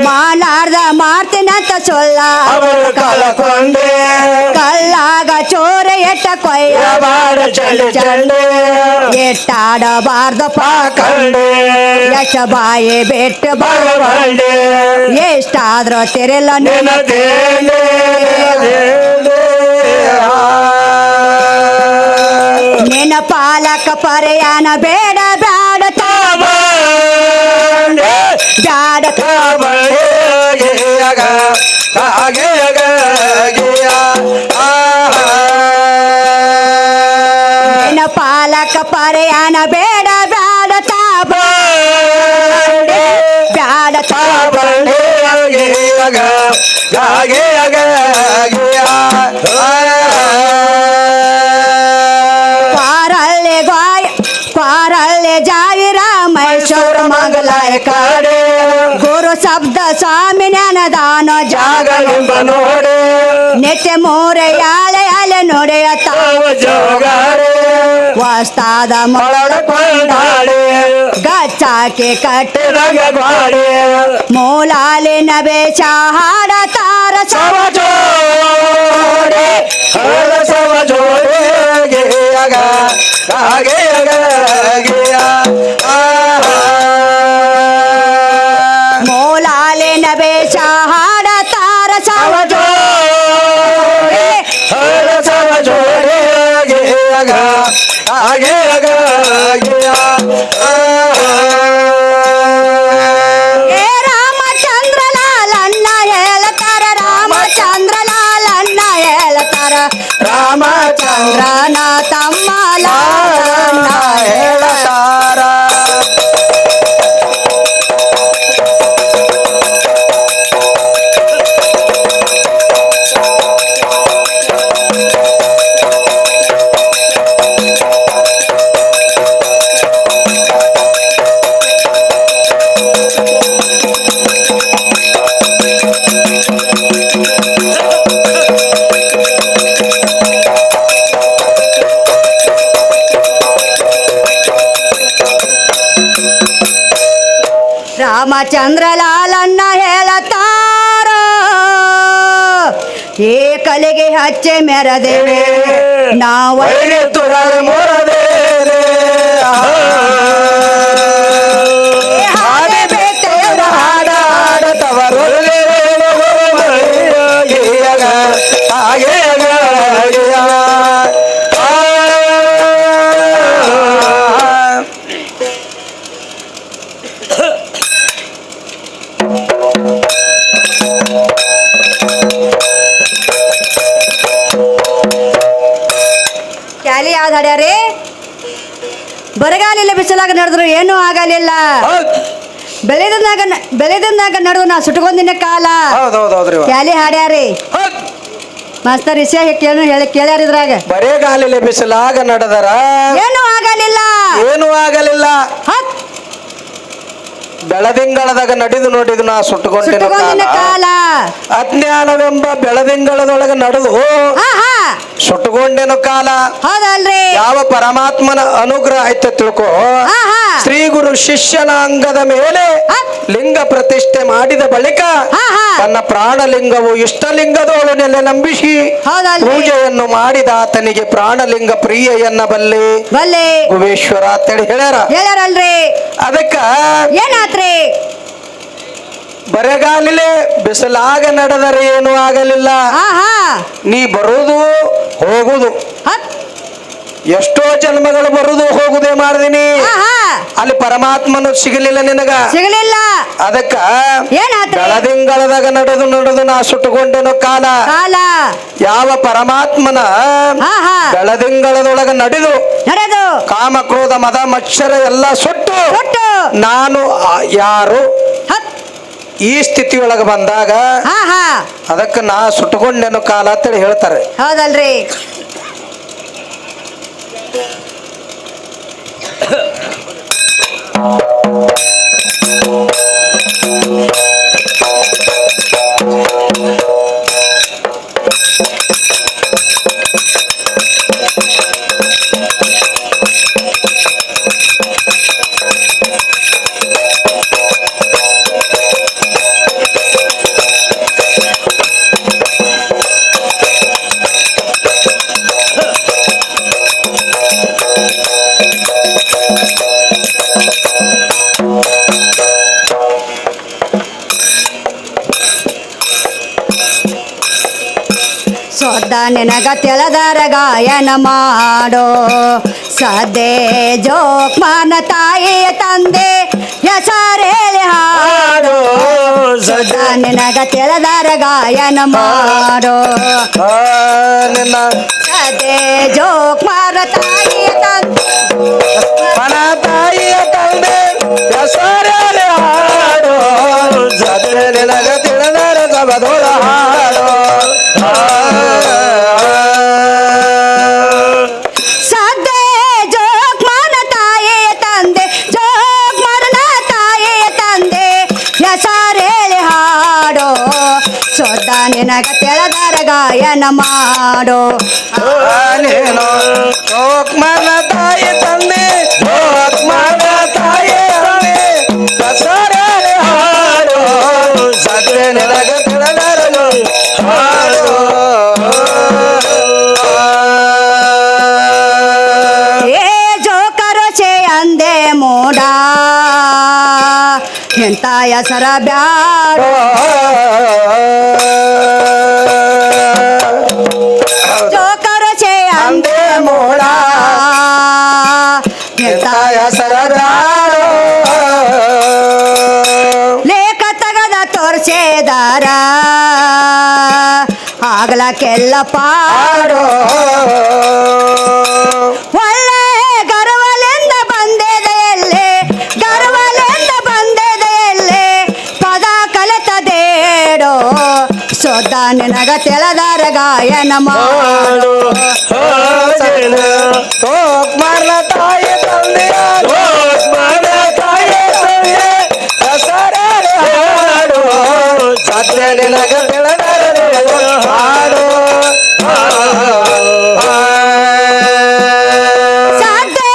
ಮಾಲಾರ್ದ ಮಾಡ್ತೀನಂತ ಸೊಲ್ಲ ಅವರು ಕಳಕೊಂಡೆ ಕಲ್ಲಾಗ ಚೋರ ಎಟ್ಟ ಕೊಯ್ಯ ಬಾಡ ಚಳಿ ಚಂಡೆ ಎಟ್ಟಾಡಬಾರ್ದು ಕಂಡೆ ಯಶ ಬಾಯಿ ಬಿಟ್ಟು ಬರಬಂಡೆ ಎಷ್ಟಾದ್ರೂ ತಿರಲ್ಲ ನೆನದೇನೆ ನಿನ್ನ ಪಾಲಕ ಪರ್ಯಾನ ಬೇಡ ಬ್ಯಾಡ ಬ್ಯಾಡ ನಿನ್ನ ಪಾಲಕ ಪರ್ಯಾನ ಬೇಡ ಬ್ಯಾಡ ಬ್ಯಾಡ ಕ್ವಾರಳ್ಳಿ ಗಾಯ ಕ್ವಾರಳ್ಳಿ ಜಾವಿರ ಮೈಸೂರು ಮಂಗಲಾಯ ಕಾಡೆ ಗುರು ಶಬ್ದ ಸ್ವಾಮಿ ಜ್ಞಾನದಾನ ಜಾಗ ಎಂಬ ನೋಡೆ ನಿತ್ಯ ಮೂರೆ ಯಾಳೆ ಅಲೆ ನುಡಿಯ ತಾವ ಜೋಗಾರೆ ವಸ್ತಾದ ಮೊಳಡ ಕೊಂಡಾಡೆ ಗಚ್ಚಾಕಿ ಕಟ್ಟಿ ಗಾಡೆ ಮೂಲಾಲಿನ ಬೇಚ ಹಾಡತಾರ ಸವ ಜೋಡೆ ಹರ ಸವ ಜೋಡೆ ಗೆಯಗ ಗಾಗೆಯಗ ಗೆಯ ಮೂಲಾಲಿನ ಬೇಚ ಹಾಡತಾರ ಸವ ಜೋಡೆ ಹರ ಸವ ಜೋಡೆ ಗೆಯಗ ಗಾಗೆಯಗ ಗೆಯ ಏ ರಾಮಚಂದ್ರ ಲಾಲಣ್ಣ ಹೇಳ್ತಾರ ರಾಮಚಂದ್ರ ಲಾಲಣ್ಣ ಹೇಳ್ತಾರ ರಾಮಚಂದ್ರನ ತಮ್ಮ ಲಾಲಣ್ಣ ಹೇಳ್ತಾರ ರಾಮಚಂದ್ರ ಲಾಲಣ್ಣ ಹೇಳತಾರ ಏ ಕಲೆಗೆ ಹಚ್ಚೆ ಮೆರದೇವೆ ನಾವು ವೈರಿ ತುರಳ ಮೊರದೇರೆ ಹಾಗೆ ಬೇಟೆಯರ ಹಾಡ ಹಾಡತವರು ಕ್ಯಾಲಿ ಯಾವ್ದು ಹಾಡ್ಯಾರಿ ಬರಗಾಲಿಲ್ಲ ಬಿಸಿಲಾಗ ನಡೆದ್ರು ಏನೂ ಆಗಲಿಲ್ಲ ಬೆಳೆದಂದಾಗ ನಡೆದು ನಾ ಸುಟ್ಕೊಂದಿನ ಕಾಲ ಹೌದೌದೌದ್ರಿ ಕ್ಯಾಲಿ ಹಾಡ್ಯಾರಿ ಮಾಸ್ತರ್ ವಿಷಯ ಕೇಳ್ಯಾರ ಇದ್ರಾಗ ಬರೇಗಾಲಿಲೆ ಬಿಸಿಲಾಗ ನಡೆದರ ಏನೂ ಆಗಲಿಲ್ಲ ಏನೂ ಆಗಲಿಲ್ಲ ಹತ್ ಬೆಳದಿಂಗಳದಾಗ ನಡೆದು ನೋಡಿದು ನಾ ಸುಟ್ಟುಕೊಂಡಿನ ಕಾಲ ಅಜ್ಞಾನವೆಂಬ ಬೆಳದಿಂಗಳದೊಳಗ ನಡೆದು ಆಹಾ ಸುಟ್ಟುಕೊಂಡೇನು ಕಾಲ ಹೌದಲ್ರಿ ಯಾವ ಪರಮಾತ್ಮನ ಅನುಗ್ರಹ ಆಯ್ತು ತಿಳ್ಕೊ ಆಹಾ ಶ್ರೀ ಗುರು ಶಿಷ್ಯನ ಅಂಗದ ಮೇಲೆ ಲಿಂಗ ಪ್ರತಿಷ್ಠೆ ಮಾಡಿದ ಬಳಿಕ ಆಹಾ ತನ್ನ ಪ್ರಾಣಲಿಂಗವು ಇಷ್ಟಲಿಂಗದೋಳು ನೆಲೆ ನಂಬಿಸಿ ಹೌದಲ್ರಿ ಪೂಜೆಯನ್ನು ಮಾಡಿದ ಆತನಿಗೆ ಪ್ರಾಣಲಿಂಗ ಪ್ರಿಯ ಎನ್ನಬಲ್ಲೆ ಬಲ್ಲೆ ಗುಬೇಶ್ವರ ಅಂತೇಳಿ ಹೇಳ್ಯಾರಲ್ರಿ ಅದಕ್ಕ ಏನಾತ್ರಿ ಬರಗಾಲಿಲೆ ಬಿಸಿಲಾಗ ನಡೆದರೆ ಏನು ಆಗಲಿಲ್ಲ ಆಹಾ ನೀ ಬರುವುದು ಹೋಗುದು ಹತ್ ಎಷ್ಟೋ ಜನ್ಮಗಳು ಬರುದು ಹೋಗುದೇ ಮಾಡಿದೀನಿ ಆಹಾ ಅಲ್ಲಿ ಪರಮಾತ್ಮನು ಸಿಗಲಿಲ್ಲ ನಿನಗ ಸಿಗಲಿಲ್ಲ ಅದಕ್ಕ ಏನಾತ್ರಿ ಬೆಳದಿಂಗಳದಾಗ ನಡೆದು ನಾ ಸುಟ್ಟುಕೊಂಡೇನೋ ಕಾಲ ಕಾಲ ಯಾವ ಪರಮಾತ್ಮನ ಆಹಾ ಬೆಳದಿಂಗಳದೊಳಗ ನಡೆದು ಕಾಮ ಕ್ರೋಧ ಮದ ಮತ್ಸರ ಎಲ್ಲ ಸುಟ್ಟು ನಾನು ಯಾರು ಹತ್ ಈ ಸ್ಥಿತಿಯೊಳಗ ಬಂದಾಗ ಆಹಾ ಅದಕ್ಕೆ ನಾ ಸುಟ್ಟುಕೊಂಡೇನೋ ಕಾಲ ಅಂತೇಳಿ ಹೇಳ್ತಾರೆ ಹೌದಲ್ರಿ ಸೊದ್ದ ನಿನಗ ತಿಳಿದರ ಗಾಯನ ಮಾಡೋ ಸದ್ದೆ ಜೋಕ್ಮಾನ ತಾಯಿಯ ತಂದೆ ಹೆಸರೇಳಿ ಹಾಡೋ ಸೊದ್ದ ನಿನಗ ತಿಳಿದರ ಗಾಯನ ಮಾಡೋ ನಿನ್ನ ಸದ್ದೆ ಜೋಕ್ಮಾನ ತಾಯಿಯ ತಂದೆ ಮನ ತಾಯಿಯ ತಂದೆ ಹೆಸರಲ್ಲಿ ಹಾಡೋ ಸದ್ದೆ ನಿನಗ ತಿಳಿದರ ಸಬದೋಳ ಹಾಡೋ ಸದ್ದೆ ಜೋಕ್ಮಾನ ತಾಯಿಯ ತಂದೆ ಜೋಕ್ಮಾನ ತಾಯಿಯ ತಂದೆ ಹೆಸರೇಳಿ ಹಾಡೋ ಸೊದ್ದ ನಿನಗ ತಿಳಿದರ ಗಾಯನ ಮಾಡೋ ನೀನು ಜೋಕ್ಮಾನ ತಾಯಿ ತಂದೆ ಜೋಕ್ಮಾನ ತಾಯಿ ತಂದೆ ಹೆಸರಲ್ಲಿ ಹಾಡೋ ಸದ್ದೆ ನಿನಗ ತಿಳಿದರ ಹಾಡೋ ಏ ಜೋಕರು ಚೇ ಅಂದೆ ಮೂಡ ಎಂತ ಹೆಸರ ಬ್ಯಾಡೋ ಜೋಕರು ಚೇ ಅಂದೆ ಮೂಡ ಎಂತ ಹೆಸರ ಬ್ಯಾಡೋ ಲೇಖ ತಗದ ತೋರ್ಸೇದಾರ ಆಗ್ಲಕ್ಕೆಲ್ಲ ಪಾಡೋ ಒಳ್ಳೆ ಗರ್ವಲಿಂದ ಬಂದೆದೆಯಲ್ಲೇ ಗರ್ವಲಿಂದ ಬಂದೆದೆಯಲ್ಲೇ ಪದ ಕಲಿತದೇಡೋ ಸೊದ್ದ ನಿನಗ ತಿಳಿದರ ಗಾಯನ ಮಾಡೋ ಜೋಕ್ಮಾನ ತಾಯಿ ತಂದೆ ಜೋಕ್ಮಾನ ತಾಯಿ ತಂದೆ ಹೆಸರಲ್ಲಿ ಹಾಡೋ ಸದ್ದೆ ನಿನಗ ತಿಳಿದರ ಹಾಡೋ ಸದ್ದೆ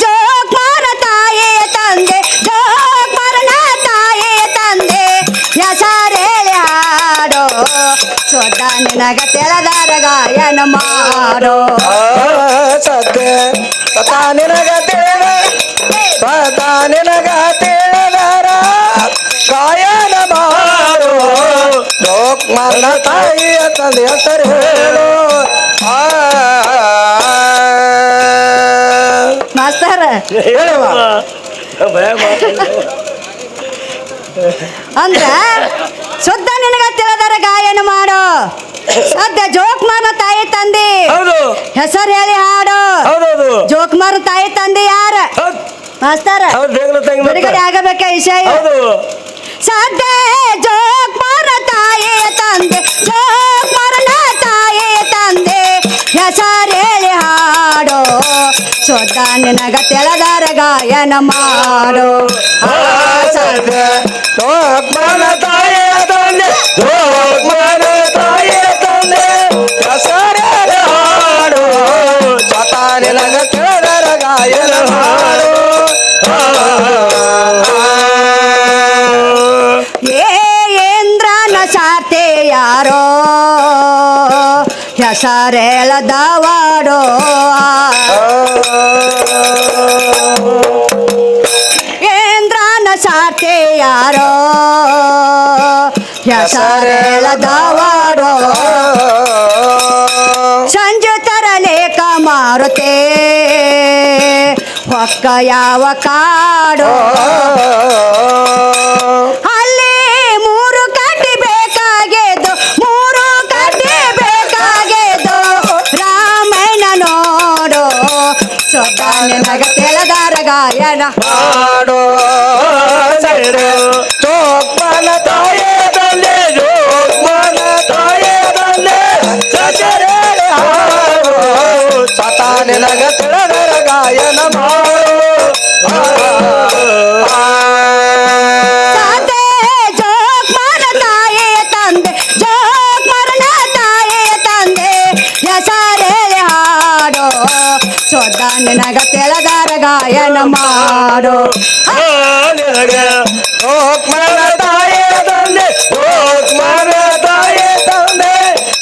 ಜೋಕ್ಮಾನ ತಾಯಿಯ ತಂದೆ ಜೋಕ್ಮಾನ ತಾಯಿಯ ತಂದೆ ಹೆಸರೇಳಿ ಹಾಡೋ ಸೊದ್ದ ನಿನಗ ತಿಳಿದರ ಗಾಯನ ಮಾಡೋ ಸದ್ದೆ ಸ್ವತಃ ನಿನಗ ತಿಳಿದ ಸ್ವತಃ ನಿನಗ ತಿಳಿದರ ಗಾಯನ ಮಾಡೋ ಜೋಕ್ಮಾನ ತಾಯಿಯ ತಂದೆ ಹೆಸರು ಹೇಳು ಮಾಸ್ತರ್ ಹೇಳುವ ಅಂದ್ರ ಶುದ್ಧ ನಿನಗ ತಿಳಿದರ ಗಾಯನ ಮಾಡೋ ಸದ್ಯ ಜೋಕ್ಮಾನ ತಾಯಿ ತಂದೆ ಹೌದು ಹೆಸರು ಹೇಳಿ ಹಾಡು ಹೌದೌದು ಜೋಕ್ಮಾನ ತಾಯಿ ತಂದೆ ಯಾರ ಮಾಸ್ತರ ಹೌದು ಬೇಗನೆ ತಂಗಿ ಬಿಡುಗಡೆ ಆಗಬೇಕ ವಿಷಯ ಹೌದು ಸದ್ಯ ಜೋಕ್ಮಾನ ತಾಯಿಯ ತಂದೆ ಜೋಕ್ಮಾನ ತಾಯಿಯ ತಂದೆ ಹೆಸರು ಹೇಳಿ ಹಾಡೋ ಶುದ್ಧ ನಿನಗ ತಿಳಿದರ ಗಾಯನ ಮಾಡೋ ಸದ್ದೆ ಜೋಕ್ಮಾನ ತಾಯಿಯ ತಂದೆ ಜೋಕ್ಮಾನ ತಾಯಿಯ ತಂದೆ ಹೆಸರಲ್ಲಿ ಹಾಡು ಸ್ವತಃ ನಿನಗ ತಿಳಿದರ ಗಾಯನ ಹಾಡು ಏಂದ್ರನ ಸಾರ್ತೆ ಯಾರೋ ಹೆಸರೇಳದವಾಡೋ ಏಂದ್ರನ ಸಾರ್ತೆ ಯಾರೋ ಹೆಸರೇಳದವಾಡೋ ಸಂಜೆ ತರಲೇಕ ಮಾರುತೆ ಹೊಕ್ಕ ಯಾವ ಕಾಡೋ ಅಲ್ಲಿ ಮೂರು ಕಡ್ಡಿ ಬೇಕಾಗೆದ್ದು ಮೂರು ಕಡ್ಡಿ ಬೇಕಾಗೆದ್ದು ರಾಮಾಯಣ ನೋಡೋ ಸೊದ್ದ ನಿನಗ ತಿಳಿದರ ಗಾಯನ ಹಾಡು ಸೈಡು ಜೋಕ್ಮಾನ ತಾಯಿಯ ತಂದೆ ಜೋಕ್ಮಾನ ತಾಯಿಯ ತಂದೆ ಹೆಸರಲ್ಲಿ ಹಾಡು ಸ್ವತಃ ನಿನಗ ತಿಳಿದರ ಗಾಯನ ಮಾಡು ಸದ್ದೆ ಜೋಕ್ಮಾನ ತಾಯಿಯ ತಂದೆ ಜೋಕ್ಮಾನ ತಾಯಿಯ ತಂದೆ ಹೆಸರೇಳಿ ಹಾಡೋ ಸೊದ್ದ ನಿನಗ ತಿಳಿದರ ಗಾಯನ ಮಾಡೋ ನಿನಗೆ ಜೋಕ್ಮಾನ ತಾಯಿಯ ತಂದೆ ಜೋಕ್ಮಾನ ತಾಯಿಯ ತಂದೆ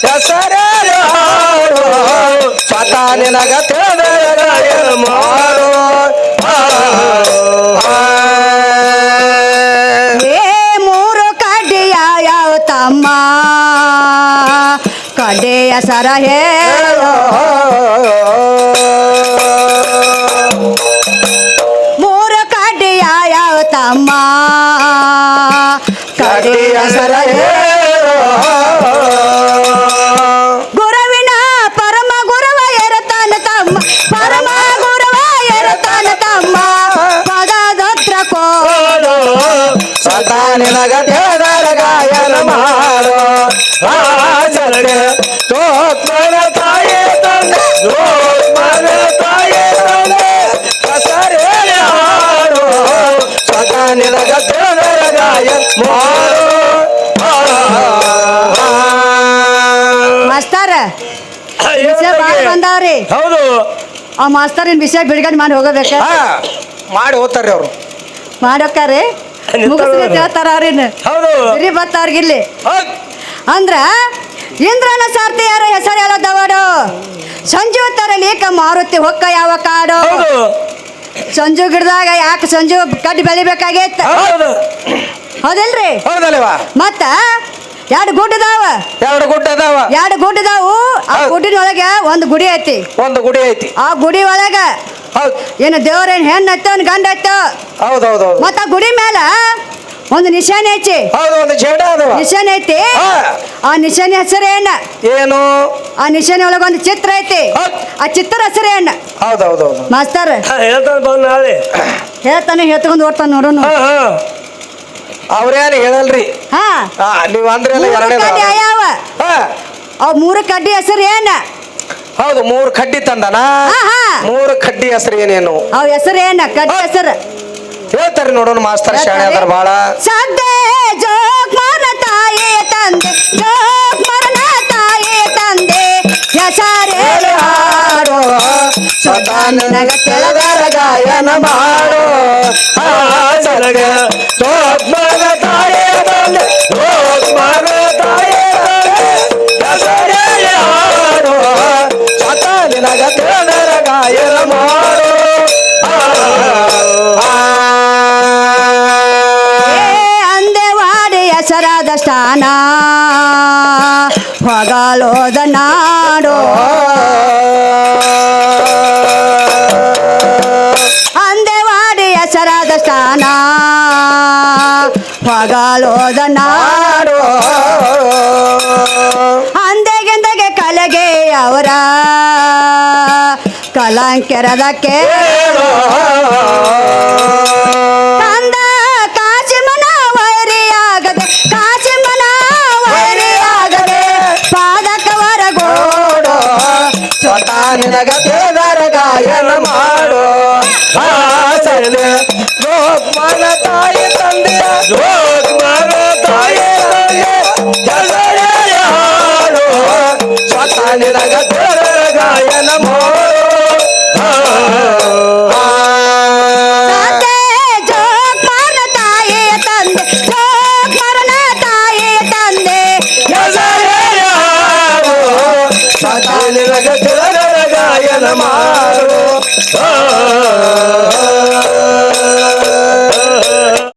ಹೆಸರಲ್ಲಿ ಹಾಡು ಸ್ವತಃ ನಿನಗ ತಿಳಿದರ ಗಾಯನ ಮಾಡು ಏ ಮೂರು ಕಡ್ಡಿಯ ಯಾವ ತಮ್ಮ ಕಡ್ಡೆಯ ಹೆಸರ ಹೇಳೋ ಮೂರು ಕಡ್ಡಿಯ ಯಾವ ತಮ್ಮ ಕಡ್ಡಿಯ ಹೆಸರ ಹೇಳೋ ಗುರುವಿನ ಪರಮ ಗುರುವ ಎರತಾನ ತಮ್ಮ ಪರಮ ಗುರುವ ಎರತಾನ ತಮ್ಮ ಪದದತ್ರ ಕೋಡು ಸದಾ ನಿನಗ ದೇವರ ಗಾಯನ ಮಾಡೋ ರಾಜನಿಗೆ ಜೋತ್ಮನ ತಾಯಿ ತಂದೆ ಜೋತ್ಮನ ತಾಯಿ ತಂದೆ ಕಸರೇ ಹಾಡೋ ಸದಾ ನಿನಗ ದೇವರ ಗಾಯನ ಮಾಡೋ ಮಾಸ್ತರ ವಿಷಯ ಬಾಳ ಬಂದಾವ್ರಿ ಹೌದು ಆ ಮಾಸ್ತರಿನ ವಿಷಯ ಬಿಡುಗಡೆ ಮಾಡಿ ಹೋಗಬೇಕ ಮಾಡಿ ಹೋಗ್ತಾರ್ರಿ ಅವ್ರು ಮಾಡೋಕ್ಕಾರೆ ಮುಗಿಸ್ರಿ ಹೇಳ್ತಾರ ಅವ್ರಿನ್ ಹೌದು ಬರೀ ಬತ್ತಾರ್ಗಿಲ್ಲಿ ಹೌದ್. ಅಂದ್ರ ಇಂದ್ರನ ಸಾರ್ತಿ ಯಾರ ಹೆಸರು ಹೇಳದವಡು ಸಂಜು ತರಲಿಕ ಮಾರುತಿ ಹೊಕ್ಕ ಯಾವ ಕಾಡು ಹೌದು ಸಂಜು ಗಿಡದಾಗ ಯಾಕೆ ಸಂಜು ಕಡ್ಡಿ ಬೆಳಿಬೇಕಾಗೈತ ಹೌದು ಹೌದಿಲ್ರಿ ಹೌದಲ್ವಾ ಮತ್ತ ಎರಡು ಗುಡ್ಡದಾವ ಎರಡು ಗುಡ್ಡ ಅದಾವ ಎರಡು ಗುಡ್ಡದಾವು ಆ ಹೌದ್. ಗುಡ್ಡಿನ ಒಳಗೆ ಒಂದು ಗುಡಿ ಐತಿ ಒಂದು ಗುಡಿ ಐತಿ ಆ ಗುಡಿ ಒಳಗ ಹೌದ್ ಏನು ದೇವ್ರೇನ್ ಹೆಣ್ಣು ಐತೋ ಒಂದು ಗಂಡ ಐತೋ ಹೌದ್ ಹೌದ್ ಹೌದು ಮತ್ತ ಆ ಗುಡಿ ಮೇಲ ಒಂದು ನಿಶಾನೆ ಐತಿ ಹೌದು ಒಂದು ಜೇಡ ಅದಾವ ನಿಶಾನೆ ಐತಿ ಹಾ. ಆ ನಿಶಾನೆ ಹೆಸರೇನ ಏನು ಆ ನಿಶಾನೆ ಒಳಗ ಒಂದು ಚಿತ್ರ ಐತಿ ಹೌದ್. ಆ ಚಿತ್ರ ಹೆಸರೇನ ಹೌದ್ ಹೌದ್ ಹೌದು ಮಾಸ್ತರ್ ಹೇಳ್ತಾನೆ ಬಂದು ನಾಳೆ ಹೇಳ್ತಾನೆ ಹೇಳ್ತಕೊಂಡ್ ಓಡ್ತಾನ ನೋಡೋನು ಅವ್ರೇನು ಹೇಳಲ್ರಿ ಹಾ ನೀವ್ ಅಂದ್ರಲ್ಲ ಮೂರು ಎರಡನೇ ಕಡ್ಡಿ ಯಾವ ಹಾ ಅವ್ ಮೂರು ಕಡ್ಡಿ ಹೆಸರು ಏನ ಹೌದು ಮೂರು ಕಡ್ಡಿ ತಂದನ ಹಾ ಹಾ ಮೂರು ಕಡ್ಡಿ ಹೆಸರು ಏನೇನು ಅವ್ ಹೆಸರು ಏನ ಕಡ್ಡಿ ಹೆಸರು ಹೇಳ್ತಾರಿ ನೋಡೋಣ ಮಾಸ್ತರ್ ಶಾಣೆ ಅದಾರ ಬಾಳ ಸದ್ದೆ ಜೋಗ್ ಮರನ ತಾಯಿ ತಂದೆ ಜೋಗ್ ಮರನ ತಾಯಿ ತಂದೆ ಹೆಸರೇ ಹಾಡು ಸದಾ ನಿನಗ ತಿಳಿದರ ಗಾಯನ ಮಾಡೋ ಹಾಸನಗ ಜೋಗ್ಮನ ತಾಯಿ ತಂದೆ ಜೋಗ್ಮನ ತಾಯಿ ತಂದೆ ಹೆಸರೇ ಹಾಡೋ ಸದಾ ನಿನಗ ತಿಳಿದರ ಗಾಯನ ಮಾಡೋ ಅಂದೆವಾಡಿ ಹೆಸರಾದ ಸ್ಥಾನ ಹೊಗಳೋದ ನಾಡು ಅಂದೆವಾಡಿ ಹೆಸರಾದ ಸ್ಥಾನ ಹೊಗಳೋದ ನಾಡು ಅಂದೆಗೆಂದಗೆ ಕಲೆಗೆ ಅವರ ಕಲಂಕೆರದಕ್ಕೆ ಕಂದ ಕಾಶಿಮನ ವೈರಿಯಾಗದೆ ಕಾಶಿಮನ ವೈರಿಯಾಗದೆ ಪಾದಕವರ ಗೋಡು ಸ್ವತಃ ನಿನಗ ದೇವರ ಗಾಯನ ಮಾಡೋ ಹಾಸನ ಜೋಗ್ಮನ ತಾಯಿ ತಂದೆ ಜೋಗ್ಮನ ತಾಯಿ ತಂದೆ ಹೆಸರೇ ಹಾಡೋ ಸ್ವತಃ ನಿನಗ ದೇವರ ಗಾಯನ ಮಾಡೋ ತಂದೆ ಜೋಗ್ ಮರನ ತಾಯಿ ತಂದೆ ಜೋಗ್ ಮರನ ತಾಯಿ ತಂದೆ ಹೆಸರೇ ಹಾಡೋ ಸ್ವತಃ ನಿನಗ ದೇವರ ಗಾಯನ ಮಾಡೋ